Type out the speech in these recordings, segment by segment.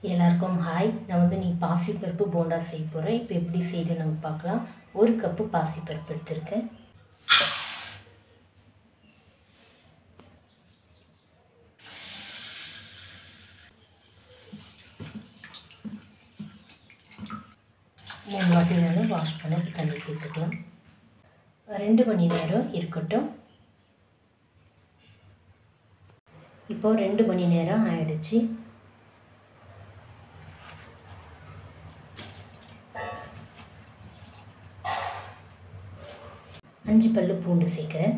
எல்லாருக்கும் ஹாய். நான் நீ பாசிப்பருப்பு போண்டா செய்ய போகிறேன். இப்போ எப்படி செய்து நம்ம பார்க்கலாம். 1 கப்பு பாசிப்பருப்பு எடுத்துருக்கேன். மூணு வாட்டி நான் வாஷ் பண்ண தண்ணி சேர்த்துக்கலாம். 2 மணி நேரம் இருக்கட்டும். இப்போ 2 மணி நேரம் ஆயிடுச்சு. அஞ்சு பல்லு பூண்டு சேர்க்குறேன்.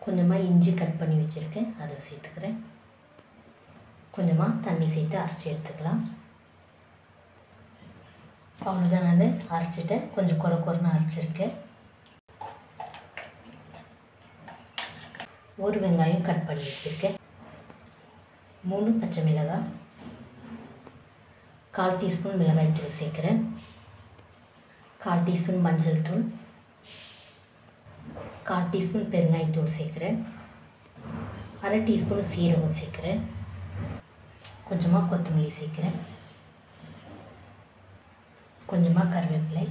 கொஞ்சமாக இஞ்சி கட் பண்ணி வச்சுருக்கேன், அதை சேர்த்துக்கிறேன். கொஞ்சமாக தண்ணி சேர்த்து அரைச்சி எடுத்துக்கலாம். அவ்வளோதான், நான் அரைச்சிட்டேன். கொஞ்சம் குறைன்னு அரைச்சிருக்கேன். 1 வெங்காயம் கட் பண்ணி வச்சுருக்கேன். 3 பச்சை மிளகாய், 1/4 டீஸ்பூன் மிளகாய் தூள் சேர்க்குறேன். 1/4 டீஸ்பூன் மஞ்சள் தூள், 1/4 டீஸ்பூன் பெருங்காயத்தூள் சேர்க்குறேன். 1/2 டீஸ்பூன் சீரகம் சேர்க்குறேன். கொஞ்சமாக கொத்தமல்லி சேர்க்குறேன். கொஞ்சமாக கருவேப்பிலை,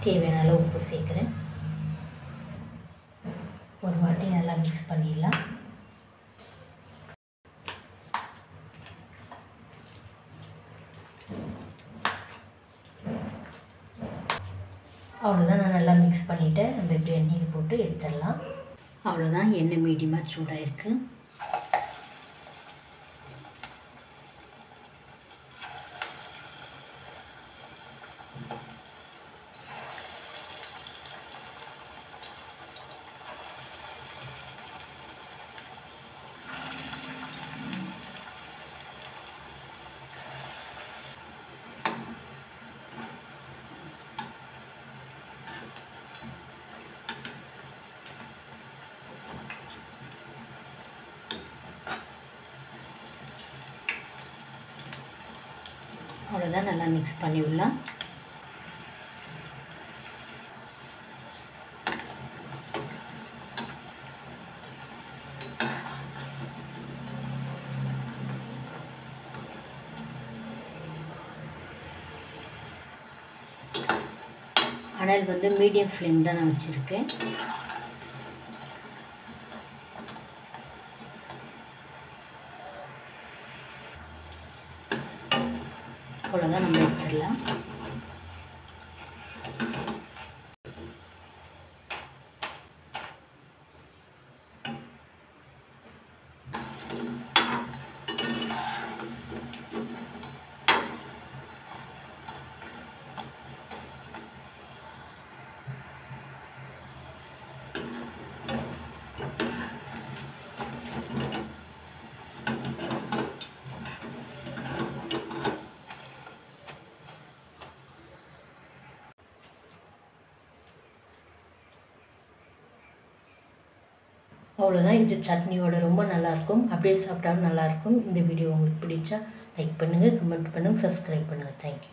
தேவையான அளவு உப்பு சேர்க்குறேன். ஒரு வாட்டி நல்லா மிக்ஸ் பண்ணிடலாம். அவ்வளோதான், நான் நல்லா மிக்ஸ் பண்ணிவிட்டேன். நம்ம எப்படி எண்ணெயில் போட்டு எடுத்துடலாம். அவ்வளோதான், எண்ணெய் மீடியமாக சூடாக இருக்குது. அவ்வளோதான், நல்லா மிக்ஸ் பண்ணி விடலாம். அனல் மீடியம் ஃப்ளேம் தான் நான் வச்சுருக்கேன். அவ்வளோதான், நம்ம எடுத்துடலாம். அவ்வளோதான், இது சட்னியோட ரொம்ப நல்லாயிருக்கும். அப்படியே சாப்பிட்டாலும் நல்லாயிருக்கும். இந்த வீடியோ உங்களுக்கு பிடிச்சா லைக் பண்ணுங்கள், கமெண்ட் பண்ணுங்கள், சப்ஸ்கிரைப் பண்ணுங்கள். தேங்க்யூ.